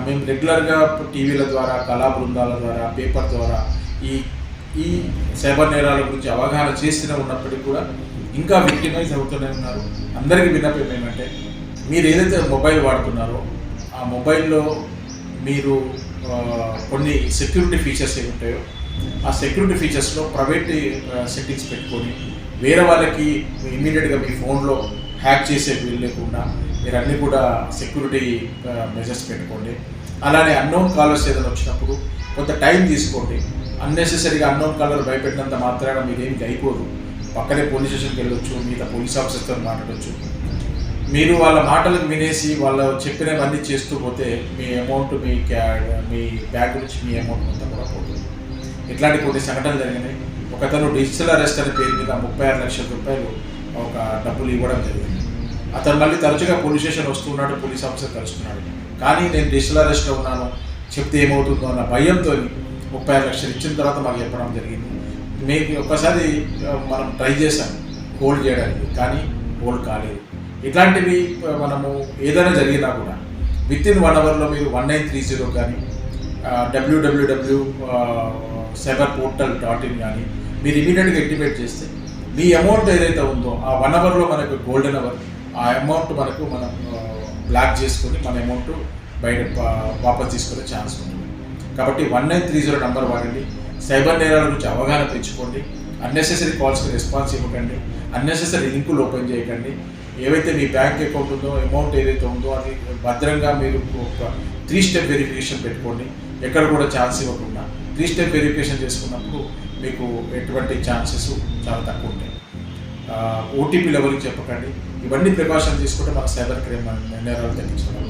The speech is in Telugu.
మేము రెగ్యులర్గా టీవీల ద్వారా, కళా బృందాల ద్వారా, పేపర్ ద్వారా ఈ ఈ సైబర్ నేరాల గురించి అవగాహన చేస్తూనే ఉన్నప్పటికీ కూడా ఇంకా విక్టిమైజ్ అవుతూనే ఉన్నారు. అందరికీ విన్నపం ఏమంటే, మీరు ఏదైతే మొబైల్ వాడుతున్నారో ఆ మొబైల్లో మీరు కొన్ని సెక్యూరిటీ ఫీచర్స్ ఏమి ఉంటాయో ఆ సెక్యూరిటీ ఫీచర్స్లో ప్రైవేట్ సెట్టింగ్స్ పెట్టుకొని వేరే వాళ్ళకి ఇమీడియట్గా మీ ఫోన్లో హ్యాక్ చేసే వీలు లేకుండా మీరు అన్నీ కూడా సెక్యూరిటీ మెజర్స్ పెట్టుకోండి. అలానే అన్నోన్ కాలర్స్ ఏదైనా వచ్చినప్పుడు కొంత టైం తీసుకోండి. అన్నెసెసరీగా అన్నోన్ కాలర్ భయపెట్టినంత మాత్రాన మీరేం అయిపోదు. పక్కనే పోలీస్ స్టేషన్కి వెళ్ళొచ్చు, మిగతా పోలీస్ ఆఫీసర్తో మాట్లాడవచ్చు. మీరు వాళ్ళ మాటలకు వినేసి వాళ్ళు చెప్పినవన్నీ చేస్తూ పోతే మీ అమౌంట్ మీ బ్యాగ్ నుంచి మీ అమౌంట్ మొత్తం కూడా పోతుంది. ఇట్లాంటి కొన్ని సంఘటనలు జరిగినాయి. ఒకతను డిజిటల్ అరెస్ట్ అనే పేరు మీద 36 లక్షల రూపాయలు ఒక డబ్బులు ఇవ్వడం జరిగింది. అతను మళ్ళీ తరచుగా పోలీస్ స్టేషన్ వస్తున్నాడు, పోలీస్ ఆఫీసర్ కలుస్తున్నాడు. కానీ నేను డిజిటల్ అరెస్ట్లో ఉన్నాను, చెప్తే ఏమవుతుందో అన్న భయంతో 36 లక్షలు ఇచ్చిన తర్వాత మాకు చెప్పడం జరిగింది. మీకు ఒక్కసారి మనం ట్రై చేశాం హోల్డ్ చేయడానికి, కానీ హోల్డ్ కాలేదు. ఇట్లాంటివి మనము ఏదైనా జరిగినా కూడా వితిన్ 1 అవర్లో మీరు 1930 కానీ www.cyberportal.in కానీ మీరు ఇమీడియట్గా యాక్టివేట్ చేస్తే మీ అమౌంట్ ఏదైతే ఉందో ఆ 1 అవర్లో మనకు గోల్డెన్ అవర్, ఆ అమౌంట్ మనం బ్లాక్ చేసుకొని మన అమౌంట్ బయట వాపస్ తీసుకునే ఛాన్స్ ఉంటుంది. కాబట్టి 1930 నెంబర్ వాడండి. సైబర్ నేరాల గురించి అవగాహన పెంచుకోండి. అన్నెసెసరీ కాల్స్కి రెస్పాన్స్ ఇవ్వకండి. అన్నెసెసరీ లింకులు ఓపెన్ చేయకండి. ఏవైతే మీ బ్యాంక్ అకౌంట్ ఉందో, అమౌంట్ ఏదైతే ఉందో అది భద్రంగా మీరు ఒక 3 స్టెప్ వెరిఫికేషన్ పెట్టుకోండి. ఎక్కడ కూడా ఛాన్స్ ఇవ్వకుండా 3 స్టెప్ వెరిఫికేషన్ చేసుకున్నప్పుడు మీకు ఎటువంటి ఛాన్సెస్ చాలా తక్కువ ఉంటాయి. ఓటీపీలు ఎవరికి చెప్పకండి. ఇవన్నీ ప్రికాషన్ తీసుకుంటే మన సైబర్ క్రైమ్ నేరాలు తగ్గించడం